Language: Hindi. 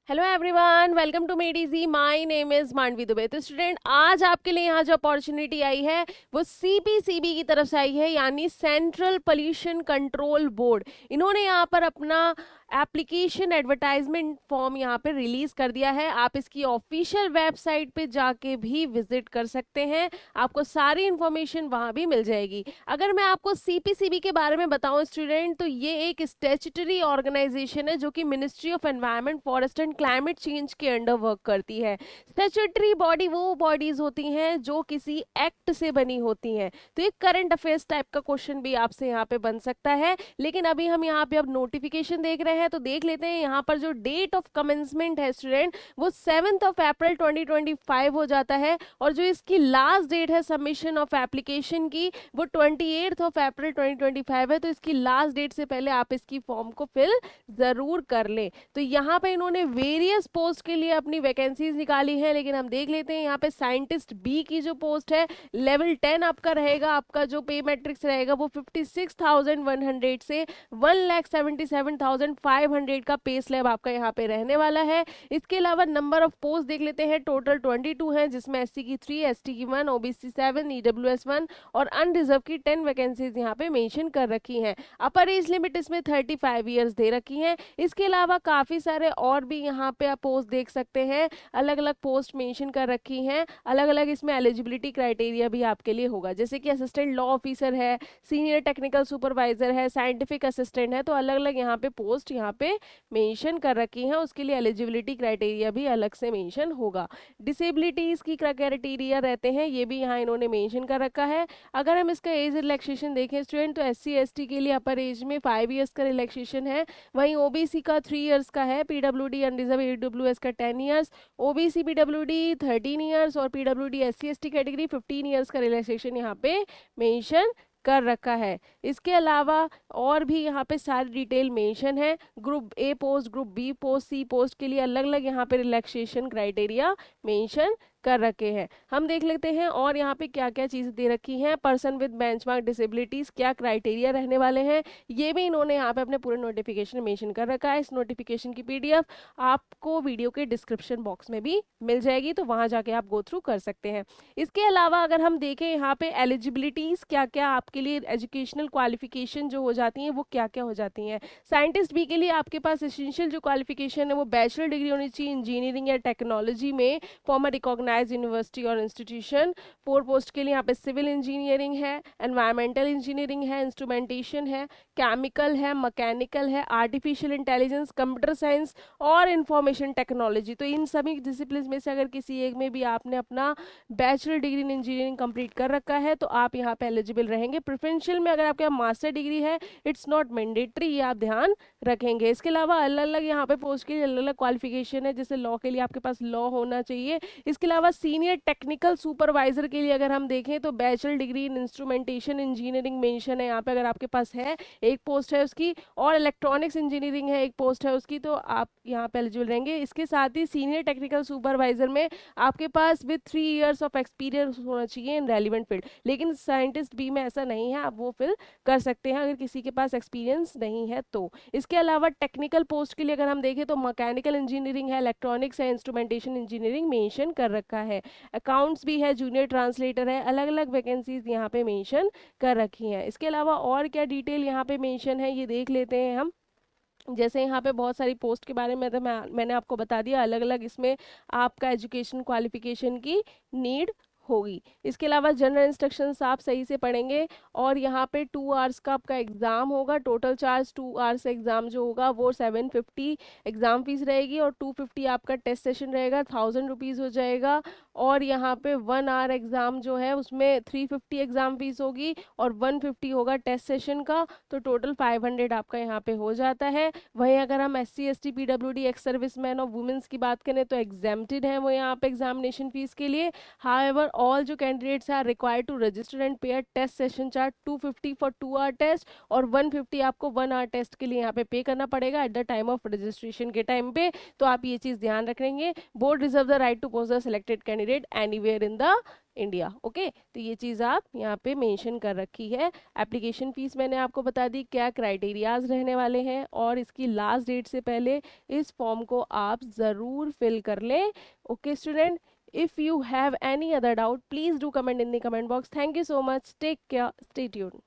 Hello everyone, welcome to Made Easy. My name is Mandvi Dubey. तो स्टूडेंट, आज आपके लिए यहाँ जो अपॉर्चुनिटी आई है वो सीपीसीबी की तरफ से आई है, यानी सेंट्रल पोल्यूशन कंट्रोल बोर्ड। इन्होंने यहाँ पर अपना एप्लीकेशन एडवर्टाइजमेंट फॉर्म यहाँ पे रिलीज कर दिया है। आप इसकी ऑफिशियल वेबसाइट पे जाके भी विजिट कर सकते हैं, आपको सारी इंफॉर्मेशन वहाँ भी मिल जाएगी। अगर मैं आपको सीपीसीबी के बारे में बताऊं स्टूडेंट, तो ये एक स्टैट्यूटरी ऑर्गेनाइजेशन है जो कि ministry of environment, forest and climate change के अंडर वर्क करती है। स्टैट्यूटरी बॉडी वो बॉडीज होती हैं जो किसी एक्ट से बनी होती हैं। तो एक करंट अफेयर्स टाइप का क्वेश्चन भी आपसे यहाँ पे बन सकता है, लेकिन अभी हम यहाँ पे अब नोटिफिकेशन देख रहे हैं तो देख लेते हैं। यहाँ पर जो डेट ऑफ कमेंसमेंट है स्टूडेंट, वो 7 अप्रैल 2025 हो जाता है, और जो इसकी लास्ट डेट है सबमिशन ऑफ एप्लीकेशन की, वो 28 अप्रैल 2025 है। तो इसकी लास्ट डेट से पहले आप इसकी फॉर्म को फिल जरूर कर लें। तो यहाँ पे इन्होंने वेरियस पोस्ट के लिए अपनी वैकेंसीज निकाली है, लेकिन हम देख लेते हैं यहाँ पे साइंटिस्ट बी की जो पोस्ट है, लेवल 10 आपका रहेगा। आपका जो पे मैट्रिक्स रहेगा वो 56,100 से 1,77,500 का पे स्लैब आपका यहाँ पे रहने वाला है। इसके अलावा नंबर ऑफ पोस्ट देख लेते हैं, टोटल 22 है, जिसमें एससी की 3, एसटी की 1, ओबीसी 7, ईडब्ल्यूएस 1 और अनरिजर्व की 10 वैकेंसीज यहाँ पे मेंशन कर रखी हैं। अपर एज लिमिट इसमें 35 ईयर्स दे रखी है। इसके अलावा काफी सारे और भी यहाँ पे आप पोस्ट देख सकते हैं, अलग अलग पोस्ट मेंशन कर रखी हैं। अलग अलग इसमें एलिजिबिलिटी क्राइटेरिया भी आपके लिए होगा, जैसे कि असिस्टेंट लॉ ऑफिसर है, सीनियर टेक्निकल सुपरवाइजर है, साइंटिफिक असिस्टेंट है। तो अलग अलग यहाँ पे पोस्ट यहाँ पे मेंशन कर रखी हैं, उसके लिए एलिजिबिलिटी क्राइटेरिया भी अलग से मेंशन होगा। डिसेबिलिटीज की क्राइटेरिया रहते हैं, ये भी यहाँ इन्होंने मेंशन कर रखा है। अगर हम इसका एज रिलैक्सेशन देखें स्टूडेंट, तो एससी एसटी के लिए अपर एज में 5 ईयर्स का रिलैक्सेशन है, वहीं ओबीसी का 3 ईयर्स का है, पीडब्ल्यूडी अनरिजर्व ईडब्ल्यूएस का 10 ईयर्स, ओबीसी पीडब्ल्यूडी 13 ईयर्स और PWD SC ST category 15 years का रिलैक्सेशन यहाँ पे मेंशन कर रखा है। इसके अलावा और भी यहाँ पे सारी डिटेल मेंशन है। Group A post, group B post, C post के लिए अलग अलग यहाँ पे रिलैक्सेशन क्राइटेरिया मेंशन कर रखे हैं। हम देख लेते हैं और यहाँ पे क्या क्या चीजें दे रखी हैं। पर्सन विद बेंचमार्क डिसेबिलिटीज, क्या क्राइटेरिया रहने वाले हैं, ये भी इन्होंने यहाँ पे अपने पूरे नोटिफिकेशन में मेंशन कर रखा है। इस नोटिफिकेशन की पीडीएफ आपको वीडियो के डिस्क्रिप्शन बॉक्स में भी मिल जाएगी, तो वहां जाके आप गो थ्रू कर सकते हैं। इसके अलावा अगर हम देखें यहाँ पे एलिजिबिलिटीज क्या क्या आपके लिए, एजुकेशनल क्वालिफिकेशन जो हो जाती हैं वो क्या क्या हो जाती हैं। साइंटिस्ट बी के लिए आपके पास एसेंशियल जो क्वालिफिकेशन है वो बैचलर डिग्री होनी चाहिए इंजीनियरिंग या टेक्नोलॉजी में फॉर्म रिकॉग्नाइज यूनिवर्सिटी और इंस्टीट्यूशन। 4 पोस्ट के लिए यहाँ पे सिविल इंजीनियरिंग है, एनवायरमेंटल इंजीनियरिंग है, इंस्ट्रूमेंटेशन है, केमिकल है, मैकेनिकल है, आर्टिफिशियल इंटेलिजेंस, कंप्यूटर साइंस और इंफॉर्मेशन टेक्नोलॉजी। तो इन सभी डिसिप्लिन में से अगर किसी एक में भी आपने अपना bachelor degree in engineering complete कर रखा है तो आप यहाँ पे एलिजिबल रहेंगे। प्रेफरेंशियल में अगर आपके मास्टर डिग्री है, इट्स नॉट मैंडेटरी, ये आप ध्यान रखेंगे। इसके अलावा अलग अलग यहाँ पे पोस्ट के लिए अलग अलग क्वालिफिकेशन है, जैसे लॉ के लिए आपके पास लॉ होना चाहिए। इसके अलावा सीनियर टेक्निकल सुपरवाइजर के लिए अगर हम देखें तो bachelor degree in instrumentation engineering mention है यहाँ पे, अगर आपके पास है, एक पोस्ट है उसकी, और इलेक्ट्रॉनिक्स इंजीनियरिंग है एक पोस्ट है उसकी, तो आप यहाँ पे एलिजिबल रहेंगे। इसके साथ ही सीनियर टेक्निकल सुपरवाइजर में आपके पास विद 3 इयर्स ऑफ एक्सपीरियंस होना चाहिए इन रेलिवेंट फील्ड, लेकिन साइंटिस्ट बी में ऐसा नहीं है, आप वो फिल कर सकते हैं अगर किसी के पास एक्सपीरियंस नहीं है तो। इसके अलावा टेक्निकल पोस्ट के लिए अगर हम देखें तो मैकेनिकल इंजीनियरिंग है, इलेक्ट्रॉनिक्स है, इंस्ट्रूमेंटेशन इंजीनियरिंग मेंशन कर रखा है, अकाउंट्स भी है, जूनियर ट्रांसलेटर है, अलग अलग वैकेंसीज यहाँ पे मेंशन कर रखी हैं। इसके अलावा और क्या डिटेल यहाँ पे मेंशन है ये देख लेते हैं हम। जैसे यहाँ पे बहुत सारी पोस्ट के बारे में तो मैंने आपको बता दिया, अलग अलग इसमें आपका एजुकेशन क्वालिफिकेशन की नीड होगी। इसके अलावा जनरल इंस्ट्रक्शंस आप सही से पढ़ेंगे, और यहाँ पे 2 आवर्स का आपका एग्जाम होगा। टोटल चार्ज 2 आवर्स एग्जाम जो होगा वो 750 एग्जाम फीस रहेगी, और 250 आपका टेस्ट सेशन रहेगा, 1000 रुपीज़ हो जाएगा। और यहाँ पे 1 आवर एग्जाम जो है उसमें 350 एग्जाम फीस होगी, और 150 होगा टेस्ट सेशन का, तो टोटल 500 आपका यहाँ पे हो जाता है। वहीं अगर हम SC ST PWD ex serviceman और वुमेन्स की बात करें तो एग्जेम्प्टेड है वो यहाँ पे एग्जामिनेशन फीस के लिए। हाउएवर ऑल जो candidates are required to register and pay a test session charge 250 for 2 hour test और 150 आपको 1 आवर टेस्ट के लिए यहाँ पे पे करना पड़ेगा at the time of registration के टाइम पे। तो आप ये चीज़ ध्यान रखेंगे। Board reserve the right to post the selected candidate anywhere in the India. Okay, तो ये चीज़ आप यहाँ पे मेंशन कर रखी है। एप्लीकेशन फीस मैंने आपको बता दी, क्या क्राइटेरियाज रहने वाले हैं और इसकी लास्ट डेट से पहले इस फॉर्म को आप ज़रूर फिल कर लें। Okay student, if you have any other doubt please do comment in the comment box. Thank you so much, take care, stay tuned.